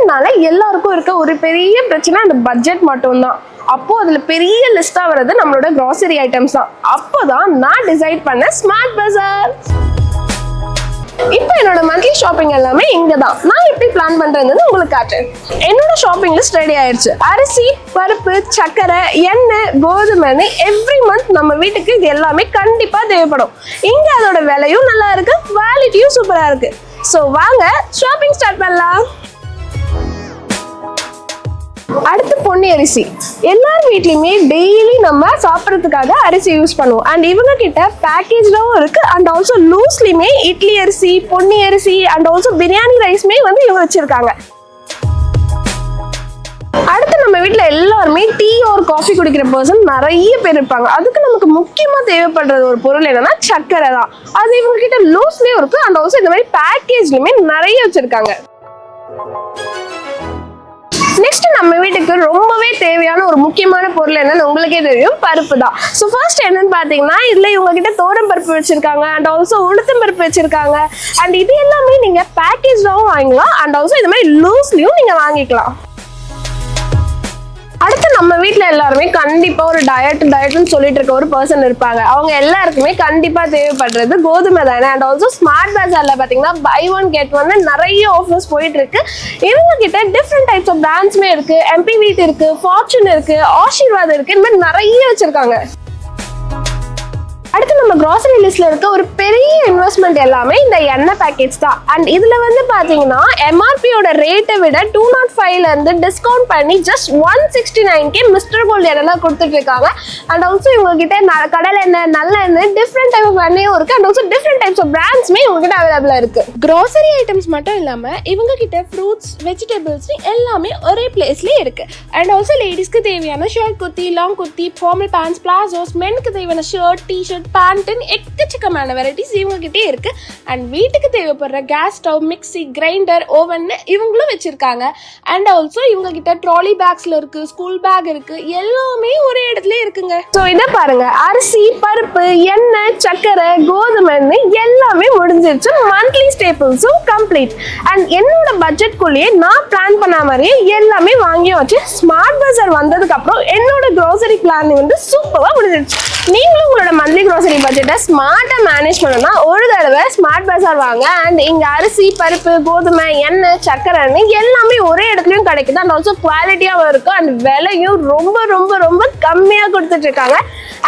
பண்டிகைனால எல்லாருக்கும் இருக்க ஒரு பெரிய பிரச்சனை அந்த பட்ஜெட் மட்டும்தான். அப்போ அதுல பெரிய லிஸ்டா வர்றது நம்மளோட grocery ஐட்டம்ஸ் தான். அப்போதான் நான் டிசைட் பண்ண ஸ்மார்ட் பஜார். இப்போ என்னோட மந்த்லி ஷாப்பிங் எல்லாமே இங்க தான். நான் எப்படி பிளான் பண்றேன்னு உங்களுக்கு காட்டுறேன். என்னோட ஷாப்பிங் லிஸ்ட் ரெடி ஆயிடுச்சு. அரிசி, பருப்பு, சக்கரை, எண்ணெய், கோதுமைன்னு எவ்ரி மந்த் நம்ம வீட்டுக்கு இது எல்லாமே கண்டிப்பா தேவைப்படும். இங்க அதோட விலையும் நல்லா இருக்கு, குவாலிட்டியும் சூப்பரா இருக்கு. சோ வாங்க ஷாப்பிங் ஸ்டார்ட் பண்ணலாம். அடுத்து பொன்னி அரிசி. எல்லார் வீட்லயுமே டெய்லி நம்ம சாப்பிட்றதுக்காக அரிசி யூஸ் பண்ணுவோம். அண்ட் இவங்க கிட்ட பேக்கேஜ்டாவும் இருக்கு அண்ட் ஆல்சோ லூஸ்லியுமே இட்லி அரிசி, பொன்னி அரிசி அண்ட் ஆல்சோ பிரியாணி ரைஸ்மே வந்து இவங்க வச்சிருக்காங்க. அடுத்து நம்ம வீட்டுல எல்லாருமே டீ ஒரு காஃபி குடிக்கிற பர்சன் நிறைய பேர் இருப்பாங்க. அதுக்கு நமக்கு முக்கியமா தேவைப்படுறது ஒரு பொருள் என்னன்னா சக்கரை தான். அது இவங்க கிட்ட லூஸ்லயும் இருக்கு அண்ட் ஆல்சோ இந்த மாதிரி பேக்கேஜ்லயுமே நிறைய வச்சிருக்காங்க. நெக்ஸ்ட் நம்ம வீட்டுக்கு ரொம்பவே தேவையான ஒரு முக்கியமான பொருள் என்னன்னு உங்களுக்கே தெரியும், பருப்பு தான். ஸோ ஃபர்ஸ்ட் என்னன்னு பார்த்தீங்கன்னா இதுல இவங்க கிட்ட தோரம் பருப்பு வச்சிருக்காங்க அண்ட் ஆல்சோ உளுத்தம் பருப்பு வச்சிருக்காங்க. அண்ட் இது எல்லாமே நீங்க பேக்கேஜாவும் வாங்கலாம் அண்ட் ஆல்சோ இந்த மாதிரி லூஸ்லயும் நீங்க வாங்கிக்கலாம். அடுத்து நம்ம வீட்டுல எல்லாருமே கண்டிப்பா ஒரு டயட்னு சொல்லிட்டு இருக்க ஒரு பர்சன் இருப்பாங்க. அவங்க எல்லாருக்குமே கண்டிப்பா தேவைப்படுறது கோதுமை தானே. அண்ட் ஆல்சோ ஸ்மார்ட் பஜார்ல பாத்தீங்கன்னா பை ஒன் கெட் ஒன் நிறைய ஆஃபர்ஸ் போயிட்டு இருக்கு. இவங்க கிட்ட டிஃப்ரெண்ட் டைப்ஸ் ஆஃப் பிராண்ட்ஸ்மே இருக்கு. MP வீட் இருக்கு, ஃபார்ச்சூன் இருக்கு, ஆசீர்வாத் இருக்கு, இந்த மாதிரி நிறைய வச்சிருக்காங்க. அடுத்து நம்ம grocery லிஸ்ட்ல இருக்க ஒரு பெரிய இன்வெஸ்ட்மெண்ட் எல்லாமே இந்த எண்ணெய் பேக்கெட்ஸ் தான். அண்ட் இதுல வந்து பாத்தீங்கன்னா MRPயோட ரேட்டை விட 205ல இருந்து டிஸ்கவுண்ட் பண்ணி ஜஸ்ட் 169க்கு மிஸ்டர் கோல்ட் எண்ணெய் கொடுத்துட்டு இருக்காங்க. அண்ட் ஆல்சோ இவங்க கிட்ட கடல் எண்ணெய், நல்ல எண்ணெய், டிஃப்ரெண்ட் டைப் ஆஃப் எண்ணெயும் இருக்கு and also different types of பிராண்ட்ஸ்மே இவங்க கிட்ட அவைலபிளா இருக்கு. grocery ஐட்டம்ஸ் மட்டும் இல்லாம இவங்க கிட்ட ஃப்ரூட்ஸ், வெஜிடபிள்ஸ் எல்லாமே ஒரே பிளேஸ்லயே இருக்கு. அண்ட் ஆல்சோ லேடிஸ்க்கு தேவையான shirt kurti, long kurti, formal pants, palazzos, மென்க்கு தேவையான ஷர்ட், டிஷர்ட், பேண்ட், எக்கச்சக்கமான வெரைட்டிஸ் இவங்க கிட்டே இருக்கு. அண்ட் வீட்டுக்கு தேவைப்படுற gas stove, mixie, grinder, oven இவங்களும் வச்சிருக்காங்க. அண்ட் ஆல்சோ இவங்க கிட்ட ட்ராலி பேக்ஸ்ல இருக்கு, ஸ்கூல் பேக் இருக்கு, எல்லாமே ஒரே இடத்துல இருக்குங்க. ஸோ இதை பாருங்க, அரிசி, பருப்பு, எண்ணெய், சக்கரை, கோதுமைன்னு எல்லாமே முடிஞ்சிருச்சு. Monthly ஸ்டேபிள்ஸும் complete. அண்ட் என்னோட பட்ஜெட்குள்ளேயே நான் பிளான் பண்ண மாதிரியே எல்லாமே வாங்கியும் வச்சு ஸ்மார்ட் பஜார் வந்ததுக்கு அப்புறம் என்னோட grocery பிளான் வந்து சூப்பரா முடிஞ்சிருச்சு. நீங்களும் உங்களோட மந்த்லி grocery பட்ஜெட்டை ஸ்மார்ட்டா மேனேஜ் பண்ணணும்னா ஒரு தடவை ஸ்மார்ட் பஜார் வாங்க. அண்ட் இங்க அரிசி, பருப்பு, கோதுமை, எண்ணெய், சக்கரைன்னு எல்லாமே ஒரே இடத்துலயும் கிடைக்குது. அண்ட் ஆல்சோ குவாலிட்டியாவும் இருக்கும் அண்ட் விலையும் ரொம்ப ரொம்ப ரொம்ப கம்மியா கொடுத்துட்டு இருக்காங்க.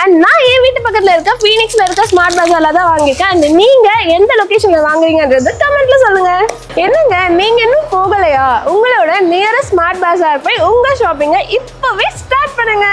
அண்ட் நான் என் வீட்டு பக்கத்துல இருக்க ஃபீனிக்ஸ்ல இருக்க ஸ்மார்ட் பஜார்ல தான் வாங்கியிருக்கேன். அண்ட் நீங்க எந்த லொகேஷன்ல வாங்குறீங்கன்றது கமெண்ட்ல சொல்லுங்க. என்னங்க நீங்க இன்னும் போகலையா? உங்களோட நியரஸ்ட் ஸ்மார்ட் பஜார் போய் உங்க ஷாப்பிங்கை இப்பவே ஸ்டார்ட் பண்ணுங்க.